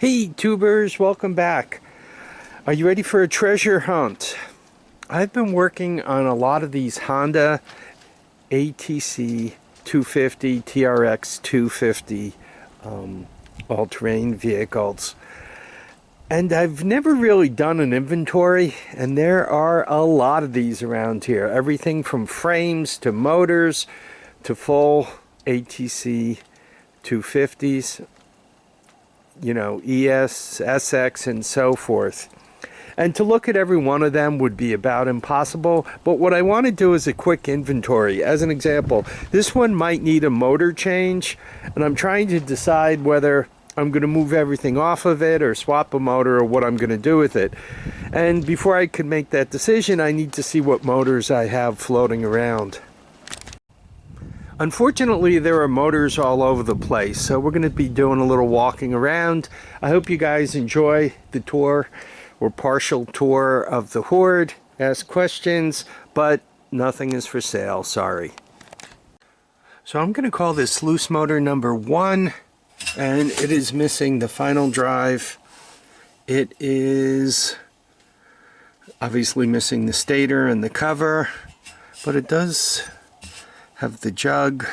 Hey tubers, welcome back. Are you ready for a treasure hunt? I've been working on a lot of these Honda ATC 250, TRX 250 all-terrain vehicles. And I've never really done an inventory, and there are a lot of these around here. Everything from frames to motors to full ATC 250s. You know, ES, SX, and so forth. And to look at every one of them would be about impossible, but what I want to do is a quick inventory. As an example, this one might need a motor change, and I'm trying to decide whether I'm going to move everything off of it or swap a motor or what I'm going to do with it. And before I can make that decision, I need to see what motors I have floating around. Unfortunately, there are motors all over the place, so we're going to be doing a little walking around. I hope you guys enjoy the tour or partial tour of the Hoard. Ask questions, but nothing is for sale, sorry. So I'm going to call this loose motor number 1, and it is missing the final drive. It is obviously missing the stator and the cover, but it does have the jug,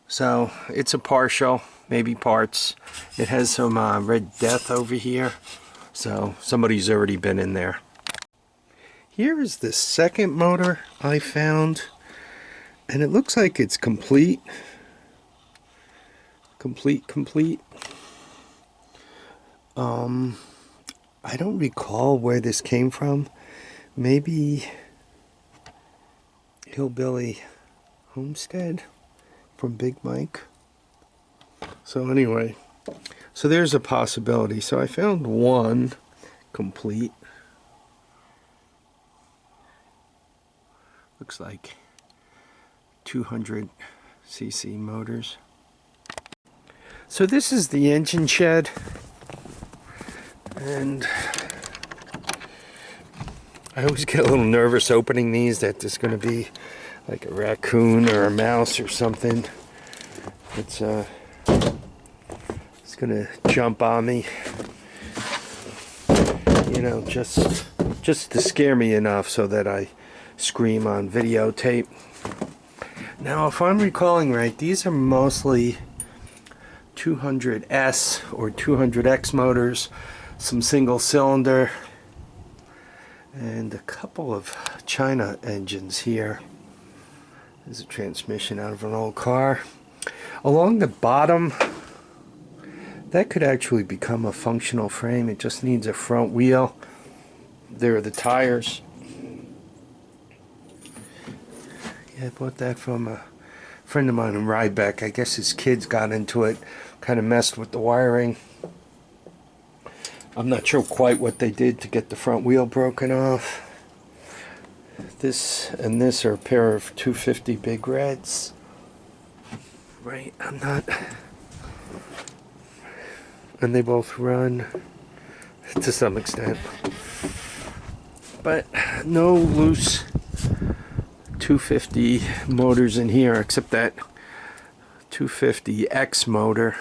so it's a partial, maybe parts. It has some red death over here, so somebody's already been in there. Here is the second motor I found, and it looks like it's complete. I don't recall where this came from. Maybe Hillbilly Homestead from Big Mike. So anyway, so there's a possibility. So I found one complete. Looks like 200cc motors. So this is the engine shed, and I always get a little nervous opening these, that there's going to be like a raccoon or a mouse or something. It's going to jump on me, you know, just to scare me enough so that I scream on videotape. Now, if I'm recalling right, these are mostly 200S or 200X motors, some single cylinder, and a couple of China engines here. There's a transmission out of an old car. Along the bottom, that could actually become a functional frame. It just needs a front wheel. There are the tires. Yeah, I bought that from a friend of mine in Rhinebeck. I guess his kids got into it, kind of messed with the wiring. I'm not sure quite what they did to get the front wheel broken off. This and this are a pair of 250 Big Reds. Right, I'm not. And they both run to some extent. But no loose 250 motors in here except that 250X motor.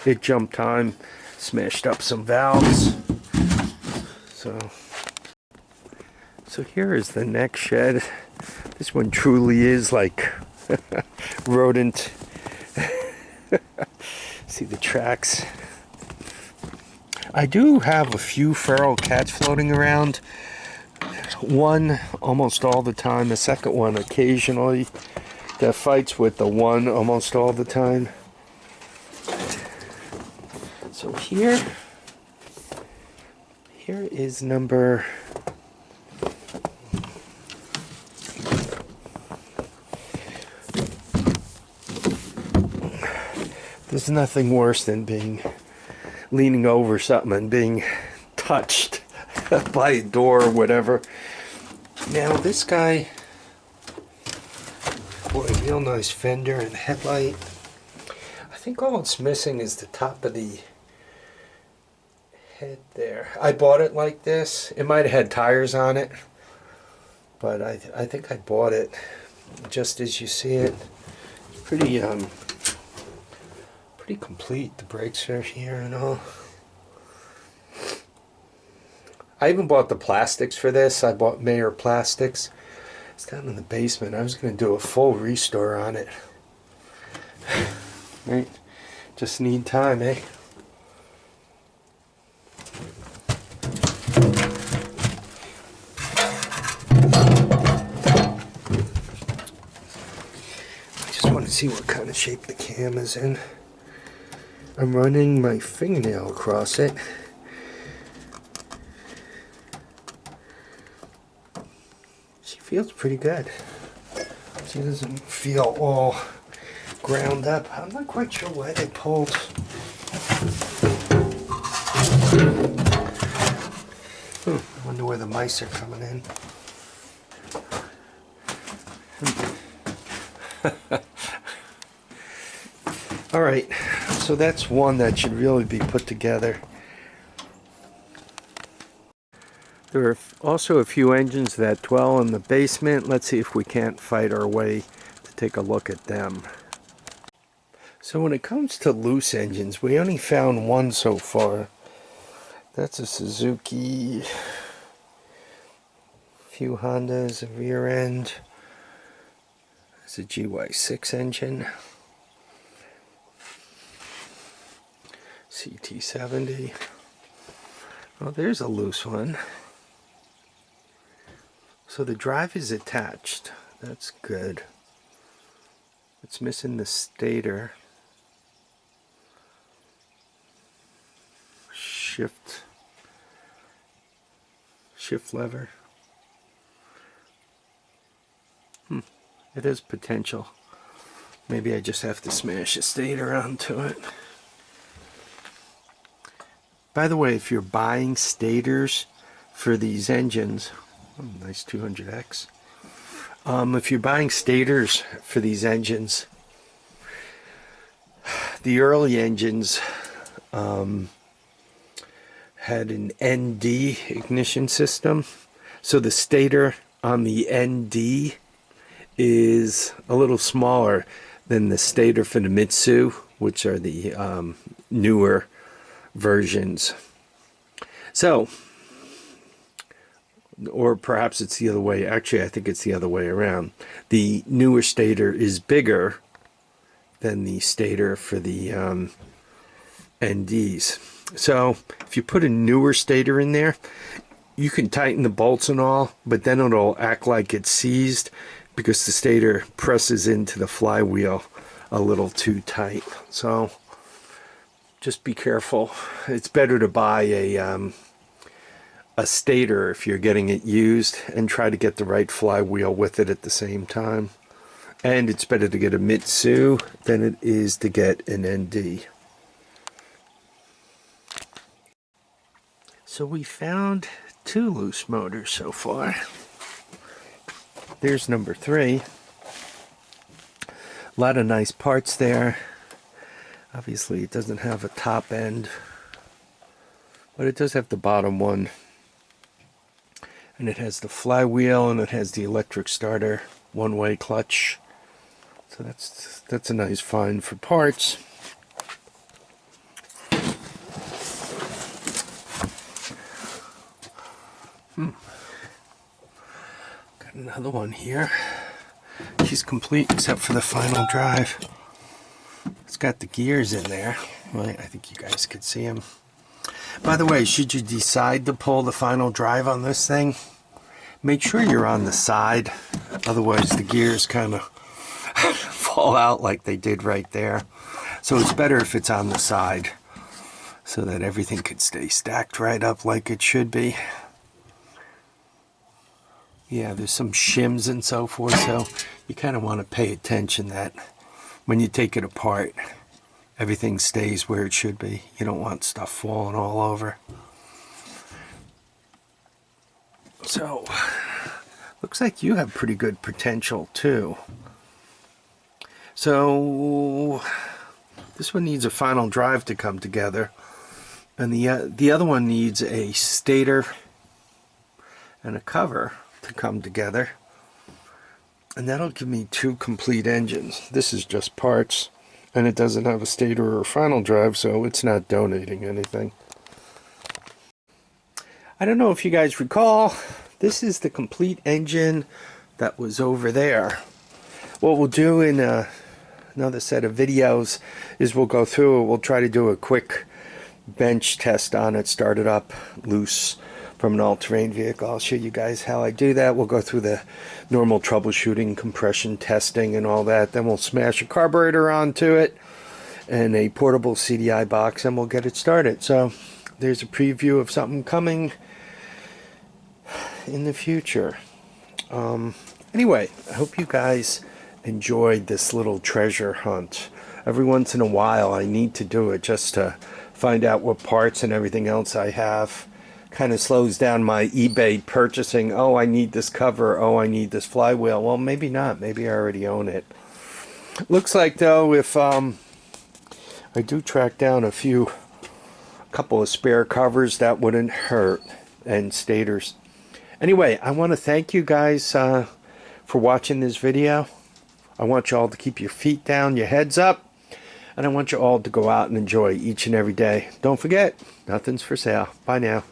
It jumped time. Smashed up some valves. So here is the next shed. This one truly is like Rodent. See the tracks. I do have a few feral cats floating around. One almost all the time, the second one occasionally, that fights with the one almost all the time. So here is number 1. There's nothing worse than leaning over something and being touched by a door or whatever. Now this guy, boy, real nice fender and headlight. I think all it's missing is the top of the head there. I bought it like this. It might have had tires on it, but I think I bought it just as you see it. Pretty pretty complete. The brakes are here and all. I even bought the plastics for this. I bought Mayer plastics. It's down in the basement. I was going to do a full restore on it. Right? Just need time, eh? I just want to see what kind of shape the cam is in. I'm running my fingernail across it. She feels pretty good. She doesn't feel all ground up. I'm not quite sure why they pulled. I wonder where the mice are coming in. All right, so that's one that should really be put together. There are also a few engines that dwell in the basement. Let's see if we can't fight our way to take a look at them. So when it comes to loose engines, we only found one so far. That's a Suzuki, a few Hondas, a rear end. It's a GY6 engine. CT70. Oh, there's a loose one. So the drive is attached. That's good. It's missing the stator. Shift lever. It has potential. Maybe I just have to smash a stator onto it. By the way, if you're buying stators for these engines, nice 200X. If you're buying stators for these engines, the early engines had an ND ignition system. So the stator on the ND is a little smaller than the stator for the Mitsu, which are the newer versions. So, or perhaps it's the other way. Actually, I think it's the other way around. The newer stator is bigger than the stator for the NDs. So if you put a newer stator in there, you can tighten the bolts and all, but then it'll act like it's seized because the stator presses into the flywheel a little too tight. So just be careful. It's better to buy a stator if you're getting it used and try to get the right flywheel with it at the same time. And it's better to get a Mitsu than it is to get an ND. So we found 2 loose motors so far. There's number 3. A lot of nice parts there. Obviously it doesn't have a top end, but it does have the bottom one. And it has the flywheel and it has the electric starter, one-way clutch. So that's a nice find for parts. Got another one here. She's complete except for the final drive. It's got the gears in there. Right, I think you guys could see them. By the way, should you decide to pull the final drive on this thing, make sure you're on the side. Otherwise the gears kind of fall out like they did right there. So it's better if it's on the side so that everything could stay stacked right up like it should be. Yeah, there's some shims and so forth, so you kind of want to pay attention that when you take it apart, everything stays where it should be. You don't want stuff falling all over. So, looks like you have pretty good potential too. So, this one needs a final drive to come together. And the other one needs a stator and a cover to come together. And that'll give me 2 complete engines. This is just parts. And it doesn't have a stator or final drive, so it's not donating anything. I don't know if you guys recall, this is the complete engine that was over there. What we'll do in another set of videos is we'll go through it. We'll try to do a quick bench test on it, start it up loose from an all-terrain vehicle. I'll show you guys how I do that. We'll go through the normal troubleshooting, compression testing and all that. Then we'll smash a carburetor onto it and a portable CDI box, and we'll get it started. So there's a preview of something coming in the future. Anyway, I hope you guys enjoyed this little treasure hunt. Every once in a while I need to do it just to find out what parts and everything else I have. Kind of slows down my eBay purchasing. Oh, I need this cover. Oh, I need this flywheel. Well, maybe not. Maybe I already own it. Looks like, though, if I do track down a couple of spare covers, that wouldn't hurt, and stators. Anyway, I want to thank you guys for watching this video. I want you all to keep your feet down, your heads up, and I want you all to go out and enjoy each and every day. Don't forget, nothing's for sale. Bye now.